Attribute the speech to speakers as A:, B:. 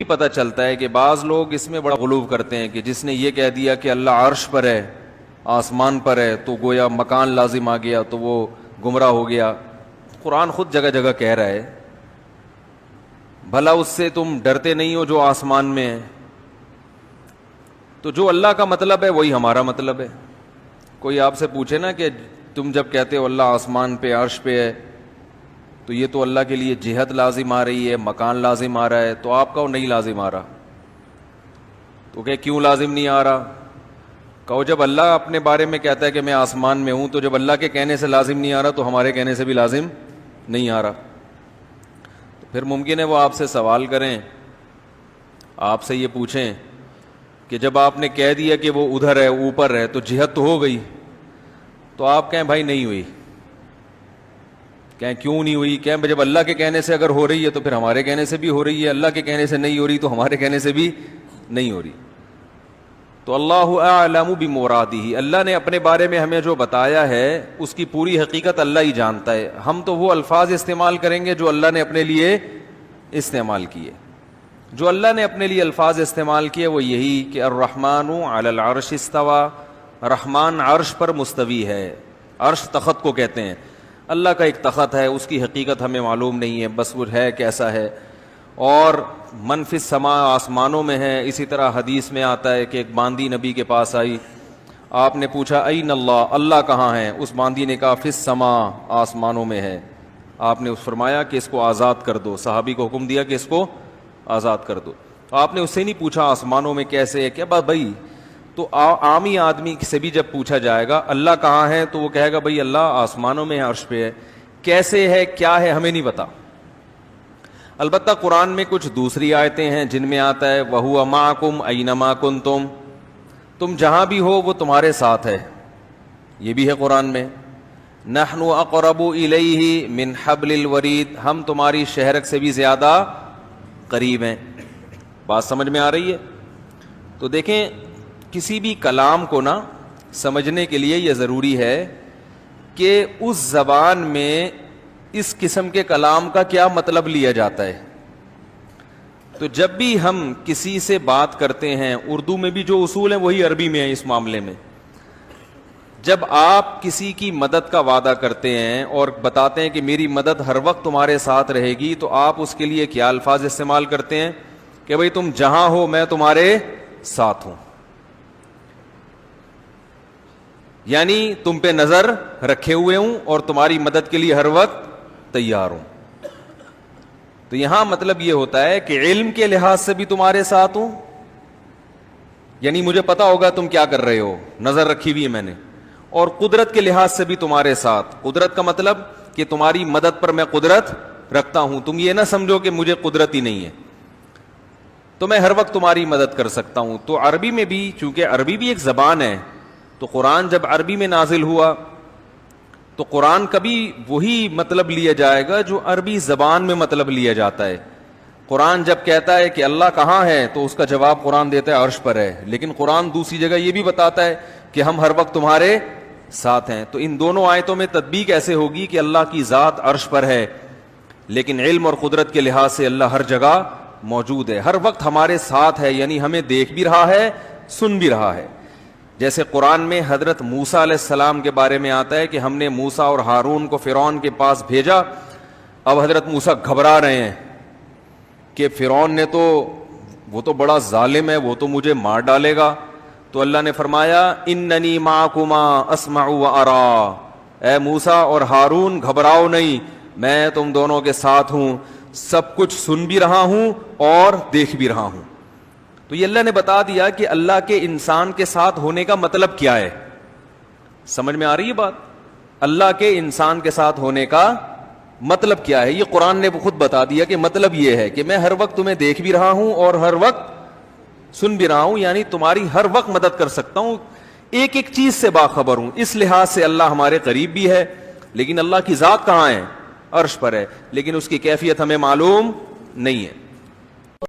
A: پتہ چلتا ہے کہ بعض لوگ اس میں بڑا غلو کرتے ہیں کہ جس نے یہ کہہ دیا کہ اللہ عرش پر ہے، آسمان پر ہے، تو گویا مکان لازم آ گیا تو وہ گمراہ ہو گیا۔ قرآن خود جگہ جگہ کہہ رہا ہے بھلا اس سے تم ڈرتے نہیں ہو جو آسمان میں ہے؟ تو جو اللہ کا مطلب ہے وہی ہمارا مطلب ہے۔ کوئی آپ سے پوچھے نا کہ تم جب کہتے ہو اللہ آسمان پہ عرش پہ ہے تو یہ تو اللہ کے لیے جہت لازم آ رہی ہے، مکان لازم آ رہا ہے، تو آپ کہو نہیں لازم آ رہا۔ تو کہ کیوں لازم نہیں آ رہا؟ کہو جب اللہ اپنے بارے میں کہتا ہے کہ میں آسمان میں ہوں، تو جب اللہ کے کہنے سے لازم نہیں آ رہا تو ہمارے کہنے سے بھی لازم نہیں آ رہا۔ تو پھر ممکن ہے وہ آپ سے سوال کریں، آپ سے یہ پوچھیں کہ جب آپ نے کہہ دیا کہ وہ ادھر ہے، اوپر ہے، تو جہت تو ہو گئی، تو آپ کہیں بھائی نہیں ہوئی۔ کہیں کیوں نہیں ہوئی؟ کہیں جب اللہ کے کہنے سے اگر ہو رہی ہے تو پھر ہمارے کہنے سے بھی ہو رہی ہے، اللہ کے کہنے سے نہیں ہو رہی تو ہمارے کہنے سے بھی نہیں ہو رہی۔ تو اللہ اعلم بمرادہ، اللہ نے اپنے بارے میں ہمیں جو بتایا ہے اس کی پوری حقیقت اللہ ہی جانتا ہے۔ ہم تو وہ الفاظ استعمال کریں گے جو اللہ نے اپنے لیے استعمال کیے۔ جو اللہ نے اپنے لیے الفاظ استعمال کیے وہ یہی کہ الرحمن علی العرش استوى، رحمان عرش پر مستوی ہے۔ عرش تخت کو کہتے ہیں، اللہ کا ایک تخت ہے، اس کی حقیقت ہمیں معلوم نہیں ہے، بس وہ ہے کیسا ہے۔ اور من فی السماء، آسمانوں میں ہے۔ اسی طرح حدیث میں آتا ہے کہ ایک باندی نبی کے پاس آئی، آپ نے پوچھا این اللہ، اللہ کہاں ہے؟ اس باندی نے کہا فی السماء، آسمانوں میں ہے۔ آپ نے فرمایا کہ اس کو آزاد کر دو، صحابی کو حکم دیا کہ اس کو آزاد کر دو۔ آپ نے اس سے نہیں پوچھا آسمانوں میں کیسے ہے، کیا بات بھائی؟ تو عامی آدمی سے بھی جب پوچھا جائے گا اللہ کہاں ہے تو وہ کہے گا بھائی اللہ آسمانوں میں ہے، عرش پہ ہے۔ کیسے ہے، کیا ہے، ہمیں نہیں پتا۔ البتہ قرآن میں کچھ دوسری آیتیں ہیں جن میں آتا ہے وَهُوَ مَعَكُمْ أَيْنَمَا كُنْتُمْ، تم جہاں بھی ہو وہ تمہارے ساتھ ہے، یہ بھی ہے قرآن میں۔ نَحْنُ أَقْرَبُ إِلَيْهِ مِنْ حَبْلِ الْوَرِيدِ، ہم تمہاری شہرک سے بھی زیادہ قریب ہیں۔ بات سمجھ میں آ رہی ہے؟ تو دیکھیں کسی بھی کلام کو نا سمجھنے کے لیے یہ ضروری ہے کہ اس زبان میں اس قسم کے کلام کا کیا مطلب لیا جاتا ہے۔ تو جب بھی ہم کسی سے بات کرتے ہیں، اردو میں بھی جو اصول ہیں وہی عربی میں ہیں اس معاملے میں۔ جب آپ کسی کی مدد کا وعدہ کرتے ہیں اور بتاتے ہیں کہ میری مدد ہر وقت تمہارے ساتھ رہے گی، تو آپ اس کے لیے کیا الفاظ استعمال کرتے ہیں کہ بھئی تم جہاں ہو میں تمہارے ساتھ ہوں، یعنی تم پہ نظر رکھے ہوئے ہوں اور تمہاری مدد کے لیے ہر وقت تیار ہوں۔ تو یہاں مطلب یہ ہوتا ہے کہ علم کے لحاظ سے بھی تمہارے ساتھ ہوں، یعنی مجھے پتا ہوگا تم کیا کر رہے ہو، نظر رکھی ہوئی ہے میں نے، اور قدرت کے لحاظ سے بھی تمہارے ساتھ۔ قدرت کا مطلب کہ تمہاری مدد پر میں قدرت رکھتا ہوں، تم یہ نہ سمجھو کہ مجھے قدرت ہی نہیں ہے، تو میں ہر وقت تمہاری مدد کر سکتا ہوں۔ تو عربی میں بھی، چونکہ عربی بھی ایک زبان ہے، تو قرآن جب عربی میں نازل ہوا تو قرآن کا بھی وہی مطلب لیا جائے گا جو عربی زبان میں مطلب لیا جاتا ہے۔ قرآن جب کہتا ہے کہ اللہ کہاں ہے تو اس کا جواب قرآن دیتا ہے عرش پر ہے، لیکن قرآن دوسری جگہ یہ بھی بتاتا ہے کہ ہم ہر وقت تمہارے ساتھ ہیں۔ تو ان دونوں آیتوں میں تطبیق ایسے ہوگی کہ اللہ کی ذات عرش پر ہے، لیکن علم اور قدرت کے لحاظ سے اللہ ہر جگہ موجود ہے، ہر وقت ہمارے ساتھ ہے، یعنی ہمیں دیکھ بھی رہا ہے، سن بھی رہا ہے۔ جیسے قرآن میں حضرت موسیٰ علیہ السلام کے بارے میں آتا ہے کہ ہم نے موسیٰ اور ہارون کو فرعون کے پاس بھیجا۔ اب حضرت موسیٰ گھبرا رہے ہیں کہ فرعون نے تو، وہ تو بڑا ظالم ہے، وہ تو مجھے مار ڈالے گا۔ تو اللہ نے فرمایا اننی معکما اسمع و ارا، اے موسیٰ اور ہارون گھبراؤ نہیں، میں تم دونوں کے ساتھ ہوں، سب کچھ سن بھی رہا ہوں اور دیکھ بھی رہا ہوں۔ تو یہ اللہ نے بتا دیا کہ اللہ کے انسان کے ساتھ ہونے کا مطلب کیا ہے۔ سمجھ میں آ رہی ہے بات؟ اللہ کے انسان کے ساتھ ہونے کا مطلب کیا ہے، یہ قرآن نے خود بتا دیا کہ مطلب یہ ہے کہ میں ہر وقت تمہیں دیکھ بھی رہا ہوں اور ہر وقت سن بھی رہا ہوں، یعنی تمہاری ہر وقت مدد کر سکتا ہوں، ایک ایک چیز سے باخبر ہوں۔ اس لحاظ سے اللہ ہمارے قریب بھی ہے، لیکن اللہ کی ذات کہاں ہے؟ عرش پر ہے، لیکن اس کی کیفیت ہمیں معلوم نہیں ہے۔